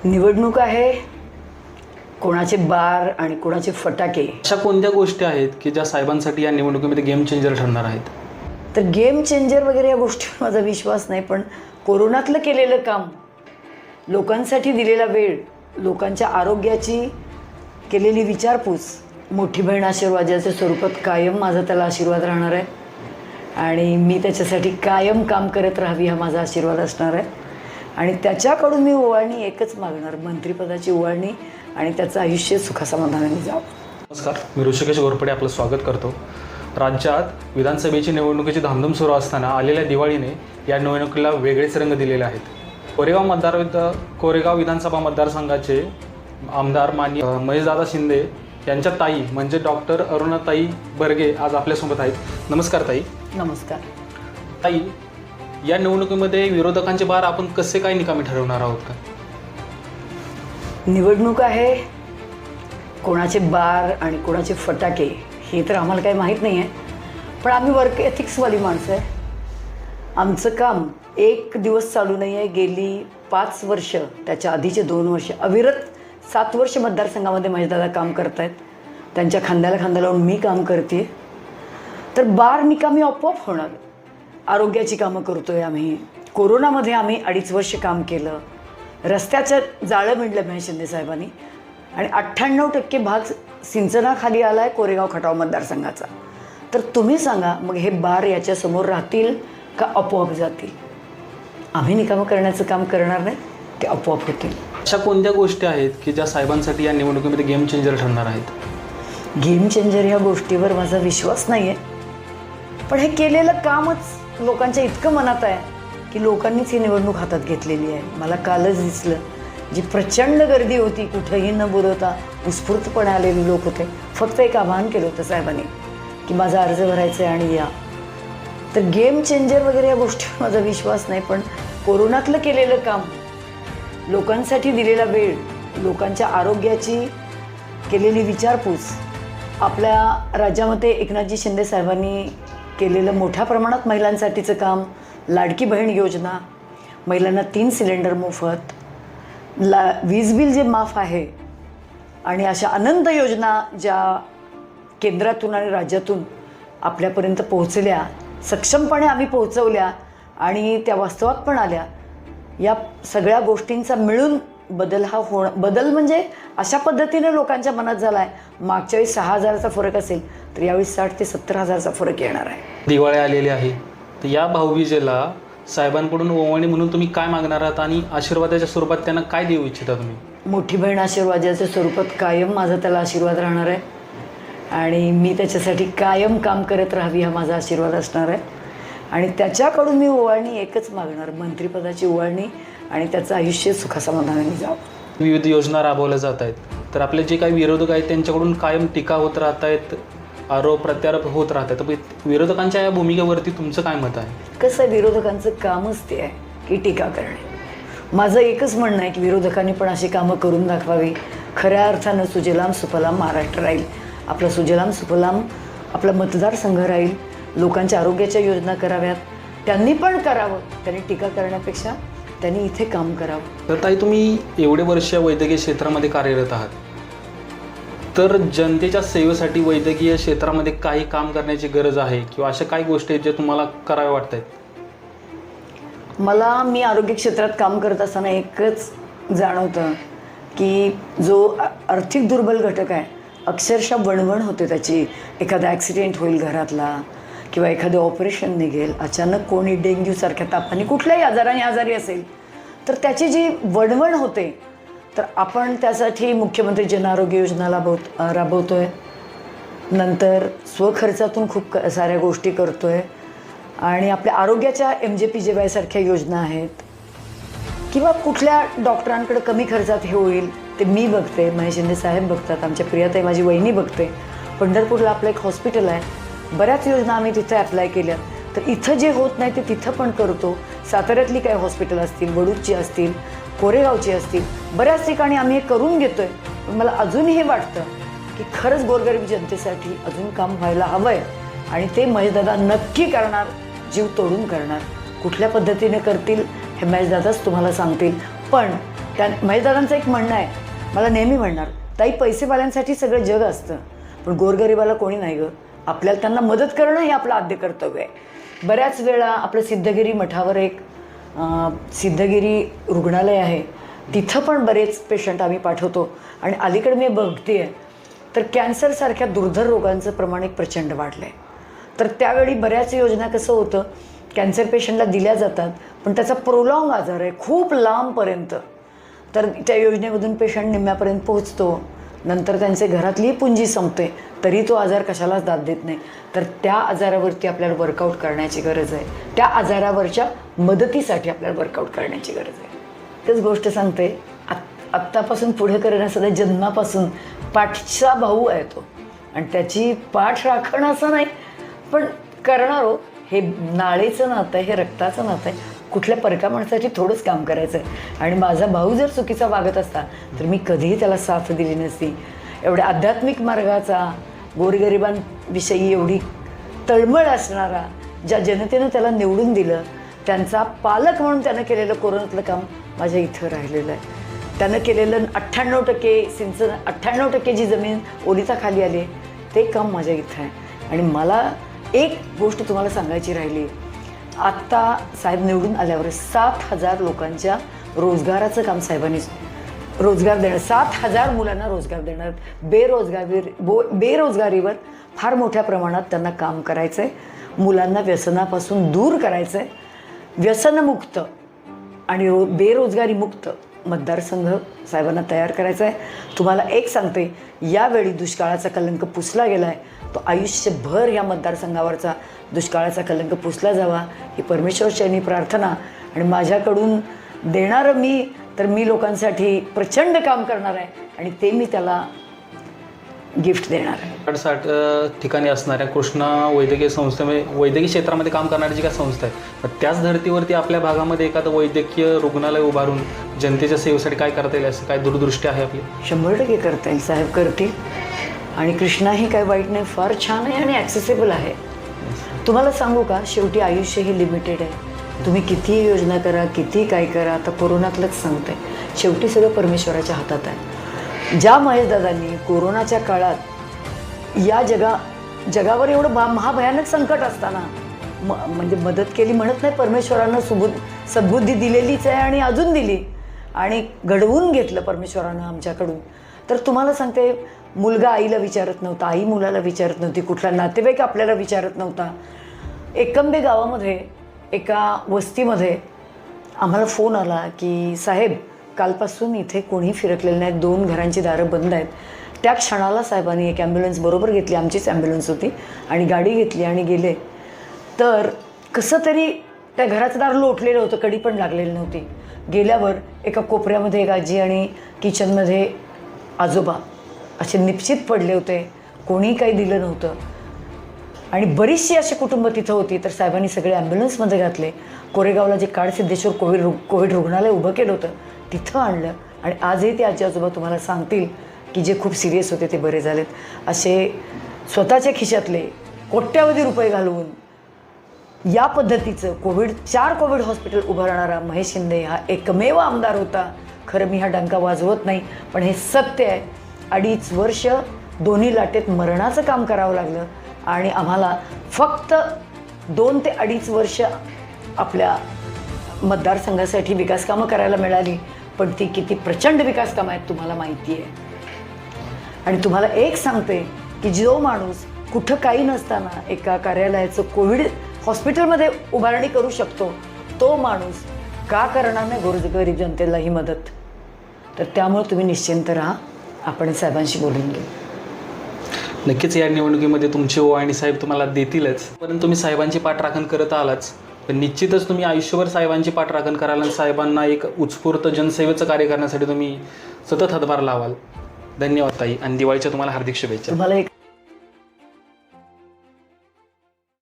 निवडणूक आहे, कोणाचे बार आणि कोणाचे फटाके. अशा कोणत्या गोष्टी आहेत की ज्या साहेबांसाठी या निवडणुकीमध्ये गेम चेंजर ठरणार आहेत? तर गेम चेंजर वगैरे या गोष्टीवर माझा विश्वास नाही, पण कोरोनातलं केलेलं काम, लोकांसाठी दिलेला वेळ, लोकांच्या आरोग्याची केलेली विचारपूस, मोठी बहीण आशीर्वादाच्या स्वरूपात कायम माझा त्याला आशीर्वाद राहणार आहे आणि मी त्याच्यासाठी कायम काम करत राहावी हा माझा आशीर्वाद असणार आहे. आणि त्याच्याकडून मी ओवाळणी एकच मागणार, मंत्रिपदाची ओवाळणी, आणि त्याचं आयुष्य सुखासमाधानाने जावं. नमस्कार, मी ऋषिकेश घोरपडे आपलं स्वागत करतो. राज्यात विधानसभेची निवडणुकीची धामधूम सुरू असताना आलेल्या दिवाळीने या निवडणुकीला वेगळेच रंग दिलेले आहेत. कोरेगाव विधानसभा मतदारसंघाचे आमदार माननीय महेशदादा शिंदे यांच्या ताई म्हणजे डॉक्टर अरुणाताई बर्गे आज आपल्यासोबत आहेत. नमस्कार ताई. नमस्कार ताई, या निवडणुकीमध्ये विरोधकांचे बार आपण कसे काय निकामी ठरवणार आहोत का? निवडणूक आहे, कोणाचे बार आणि कोणाचे फटाके हे तर आम्हाला काही माहीत नाही आहे, पण आम्ही वर्क एथिक्सवाली माणसं आहे. आमचं काम एक दिवस चालू नाही आहे. गेली 5 वर्ष, त्याच्या आधीचे 2 वर्ष, अविरत 7 वर्ष मतदारसंघामध्ये महेशदादा काम करत आहेत. त्यांच्या खांद्याला खांदा लावून मी काम करते. तर बार निकामी आपोआप होणार. आरोग्याची कामं करतो आहे आम्ही. कोरोनामध्ये आम्ही 2.5 वर्ष काम केलं. रस्त्याचं जाळं मिळलं महेश शिंदे साहेबांनी, आणि 98% भाग सिंचनाखाली आला आहे कोरेगाव खटाव मतदारसंघाचा. तर तुम्ही सांगा मग हे बार याच्यासमोर राहतील का आपोआप जातील? आम्ही निकामं करण्याचं काम करणार नाही, ते आपोआप होतील. अशा कोणत्या गोष्टी आहेत की ज्या साहेबांसाठी या निवडणुकीमध्ये गेम चेंजर ठरणार आहेत? गेम चेंजर या गोष्टीवर माझा विश्वास नाही आहे, पण हे केलेलं कामच लोकांच्या इतकं मनात आहे की लोकांनीच ही निवडणूक हातात घेतलेली आहे. मला कालच दिसलं, जी प्रचंड गर्दी होती, कुठंही न बोलवता उत्स्फूर्तपणे आलेले लोक होते. फक्त एक आवाहन केलं होतं साहेबांनी की माझा अर्ज भरायचा आहे आणि या. तर गेम चेंजर वगैरे या गोष्टीवर माझा विश्वास नाही, पण कोरोनातलं केलेलं काम, लोकांसाठी दिलेला वेळ, लोकांच्या आरोग्याची केलेली विचारपूस, आपल्या राज्यामध्ये एकनाथजी शिंदे साहेबांनी केलेलं मोठ्या प्रमाणात महिलांसाठीचं काम, लाडकी बहीण योजना, महिलांना 3 सिलेंडर मोफत, वीज बिल जे माफ आहे, आणि अशा अनंत योजना ज्या केंद्रातून आणि राज्यातून आपल्यापर्यंत पोहोचल्या, सक्षमपणे आम्ही पोहोचवल्या आणि त्या वास्तवात पण आल्या. या सगळ्या गोष्टींचा मिळून बदल हा बदल म्हणजे अशा पद्धतीने लोकांच्या मनात झाला आहे. मागच्या वेळी 6,000चा फरक असेल तर यावेळी 60,000 ते 70,000चा फरक येणार आहे. दिवाळी आलेली आहे, तर या भाऊबीजेला साहेबांकडून ओवाळणी म्हणून तुम्ही काय मागणार आहात आणि आशीर्वादाच्या स्वरूपात त्यांना काय देऊ इच्छिता तुम्ही? मोठी बहीण आशीर्वादाच्या स्वरूपात कायम माझा त्याला आशीर्वाद राहणार आहे आणि मी त्याच्यासाठी कायम काम करत राहावी हा माझा आशीर्वाद असणार आहे. आणि त्याच्याकडून मी ओवाळणी एकच मागणार, मंत्रिपदाची ओवाळणी, आणि त्याचं आयुष्य सुखासमाधानाने जावं. विविध योजना राबवल्या जात आहेत, तर आपले जे काही विरोधक आहेत त्यांच्याकडून कायम टीका होत राहत आहेत, आरोप प्रत्यारोप होत राहतात. तर विरोधकांच्या या भूमिकेवरती तुमचं काय मत आहे? कसं आहे, विरोधकांचं कामच ते आहे की टीका करणे. माझं एकच म्हणणं आहे की विरोधकांनी पण अशी कामं करून दाखवावी. खऱ्या अर्थानं सुजलाम सुफलाम महाराष्ट्र राहील. आपला सुजलाम सुफलाम आपला मतदारसंघ राहील. लोकांच्या आरोग्याच्या योजना कराव्यात, त्यांनी पण करावं. त्यांनी टीका करण्यापेक्षा त्यांनी इथे काम करावं. तर ताई, तुम्ही एवढे वर्ष वैद्यकीय क्षेत्रामध्ये कार्यरत आहात, तर जनतेच्या सेवेसाठी वैद्यकीय क्षेत्रामध्ये काही काम करण्याची गरज आहे किंवा अशा काही गोष्टी आहेत ज्या तुम्हाला कराव्या वाटत आहेत? मी आरोग्य क्षेत्रात काम करत असताना एकच जाणवतं की जो आर्थिक दुर्बल घटक आहे, अक्षरशः वणवण होते त्याची. एखादा ॲक्सिडेंट होईल घरातला किंवा एखादं ऑपरेशन निघेल, अचानक कोणी डेंग्यूसारख्या तापाने कुठल्याही आजाराने आजारी असेल तर त्याची जी वणवण होते, तर आपण त्यासाठी मुख्यमंत्री जन आरोग्य योजना राबवतो आहे. नंतर स्वखर्चातून खूप साऱ्या गोष्टी करतो आहे. आणि आपल्या आरोग्याच्या MJPJY सारख्या योजना आहेत, किंवा कुठल्या डॉक्टरांकडे कमी खर्चात हे होईल ते मी बघते, महेश शिंदे साहेब बघतात, आमच्या प्रियाताई माझी वहिनी बघते. पंढरपूरला आपलं एक हॉस्पिटल आहे, बऱ्याच योजना आम्ही तिथे अप्लाय केल्या. तर इथं जे होत नाही ते तिथं पण करतो. साताऱ्यातली काही हॉस्पिटल असतील, वडूजची असतील, कोरेगावची असतील, बऱ्याच ठिकाणी आम्ही हे करून घेतो आहे. पण मला अजूनही वाटतं की खरंच गोरगरीब जनतेसाठी अजून काम व्हायला हवं आहे, आणि ते महेशदादा नक्की करणार, जीव तोडून करणार. कुठल्या पद्धतीने करतील हे महेशदादाच तुम्हाला सांगतील. पण महेशदादांचं एक म्हणणं आहे, मला नेहमी म्हणणार, ताई पैसेवाल्यांसाठी सगळं जग असतं, पण गोरगरिबाला कोणी नाही गं. आपल्याला त्यांना मदत करणं हे आपलं आद्य कर्तव्य आहे. बऱ्याच वेळा आपलं सिद्धगिरी मठावर एक सिद्धगिरी रुग्णालय आहे, तिथं पण बरेच पेशंट आम्ही पाठवतो. आणि अलीकडे मी बघते आहे तर कॅन्सरसारख्या दुर्धर रोगांचं प्रमाण एक प्रचंड वाढलं आहे. तर त्यावेळी बऱ्याच योजना कसं होतं, कॅन्सर पेशंटला दिल्या जातात, पण त्याचा प्रोलॉंग आजार आहे खूप लांबपर्यंत. तर त्या योजनेमधून पेशंट निम्म्यापर्यंत पोहोचतो, नंतर त्यांचे घरातलीही पुंजी संपते, तरी तो आजार कशालाच दाद देत नाही. तर त्या आजारावरती आपल्याला वर्कआउट करण्याची गरज आहे. त्या आजारावरच्या मदतीसाठी आपल्याला वर्कआउट करण्याची गरज आहे. तेच गोष्ट सांगते, आत्तापासून पुढे करण्यासाठी जन्मापासून पाठचा भाऊ आहे तो, आणि त्याची पाठ राखणं असं नाही, पण करणारो हे नाळेचं नातं आहे, हे रक्ताचं नातं आहे. कुठल्या परका माणसासाठी थोडंच काम करायचं आहे. आणि माझा भाऊ जर चुकीचा वागत असता तर मी कधीही त्याला साथ दिली नसती. एवढ्या आध्यात्मिक मार्गाचा, गोरगरिबांविषयी एवढी तळमळ असणारा, ज्या जनतेनं त्याला निवडून दिलं, त्यांचा पालक म्हणून त्यानं केलेलं कोरोनातलं काम माझ्या इथं राहिलेलं आहे. त्यानं केलेलं 98% सिंचन, 98% जी जमीन ओलिताखाली आली ते काम माझ्या इथं आहे. आणि मला एक गोष्ट तुम्हाला सांगायची राहिली, आत्ता साहेब निवडून आल्यावर 7,000 लोकांच्या रोजगाराचं काम साहेबांनी, रोजगार देणार, 7,000 मुलांना रोजगार देणार. बेरोजगारीवर फार मोठ्या प्रमाणात त्यांना काम करायचं आहे. मुलांना व्यसनापासून दूर करायचं आहे. व्यसनमुक्त आणि बेरोजगारीमुक्त मतदारसंघ साहेबांना तयार करायचा आहे. तुम्हाला एक सांगते, यावेळी दुष्काळाचा कलंक पुसला गेला आहे, तो आयुष्यभर या मतदारसंघावरचा दुष्काळाचा कलंक पुसला जावा ही परमेश्वरचरणी प्रार्थना. आणि माझ्याकडून देणारं मी लोकांसाठी प्रचंड काम करणार आहे, आणि ते मी त्याला गिफ्ट देणार आहे. 60 ठिकाणी असणाऱ्या कृष्णा वैद्यकीय संस्थेमध्ये वैद्यकीय क्षेत्रामध्ये काम करणारी जी काय संस्था आहे, त्याच धर्तीवरती आपल्या भागामध्ये एखादं वैद्यकीय रुग्णालय उभारून जनतेच्या सेवेसाठी काय करता येईल, असं काय दूरदृष्टी आहे आपली? 100% करता येईल, साहेब करतील. आणि कृष्णाही काय वाईट नाही, फार छान आहे आणि ॲक्सेसिबल आहे. तुम्हाला सांगू का, शेवटी आयुष्य हे लिमिटेड आहे. तुम्ही कितीही योजना करा, किती काय करा, आता कोरोनातलंच सांगते, शेवटी सगळं परमेश्वराच्या हातात आहे. ज्या महेशदादांनी कोरोनाच्या काळात या जगावर एवढं महाभयानक संकट असताना म्हणजे मदत केली म्हणत नाही, परमेश्वरानं सद्बुद्धी दिलेलीच आहे आणि अजून दिली, आणि घडवून घेतलं परमेश्वरानं आमच्याकडून. तर तुम्हाला सांगते, मुलगा आईला विचारत नव्हता, आई मुलाला विचारत नव्हती, कुठला नातेवाईक आपल्याला विचारत नव्हता. एकंबे गावामध्ये एका वस्तीमध्ये आम्हाला फोन आला की साहेब, कालपासून इथे कोणी फिरकलेलं नाही, 2 घरांची दारं बंद आहेत. त्या क्षणाला साहेबांनी एक ॲम्ब्युलन्स बरोबर घेतली, आमचीच ॲम्ब्युलन्स होती, आणि गाडी घेतली आणि गेले. तर कसं तरी त्या घराचं दार लोटलेलं होतं, कडी पण लागलेली नव्हती. गेल्यावर एका कोपऱ्यामध्ये एक आजी आणि किचनमध्ये आजोबा असे निश्चित पडले होते, कोणी काही दिलं नव्हतं. आणि बरीचशी अशी कुटुंब तिथं होती. तर साहेबांनी सगळे ॲम्ब्युलन्समध्ये घातले, कोरेगावला जे सिद्धेश्वर कोविड रुग्णालय उभं केलं होतं तिथं आणलं, आणि आजही ते आजी आजोबा तुम्हाला सांगतील की जे खूप सिरियस होते ते बरे झालेत. असे स्वतःच्या खिशातले कोट्यावधी रुपये घालवून या पद्धतीचं 4 कोविड हॉस्पिटल उभारणारा महेश शिंदे हा एकमेव आमदार होता. खरं मी हा डंका वाजवत नाही, पण हे सत्य आहे. 2.5 वर्ष दोन्ही लाटेत मरणाचं काम करावं लागलं, आणि आम्हाला फक्त 2 ते 2.5 वर्ष आपल्या मतदारसंघासाठी विकास कामं करायला मिळाली, पण ती किती प्रचंड विकास कामं आहेत तुम्हाला माहिती आहे. आणि तुम्हाला एक सांगते की जो माणूस कुठं काही नसताना एका कार्यालयाचं कोविड हॉस्पिटलमध्ये उभारणी करू शकतो, तो माणूस का करणार नाही गोरगरीब जनतेला ही मदत? तर त्यामुळे तुम्ही निश्चिंत राहा, आपण साहेबांशी बोलून घेऊ. नक्कीच या निवडणुकीमध्ये तुमचे ओवाळणी साहेब तुम्हाला देतीलच, परंतु तुम्ही साहेबांची पाठराखण करत आलाच, पण निश्चितच तुम्ही आयुष्यभर साहेबांची पाठराखण कराल आणि साहेबांना एक उत्स्फूर्त जनसेवेचं कार्य करण्यासाठी तुम्ही सतत हातभार लावाल. धन्यवाद ताई, आणि दिवाळीच्या तुम्हाला हार्दिक शुभेच्छा. तुम्हाला एक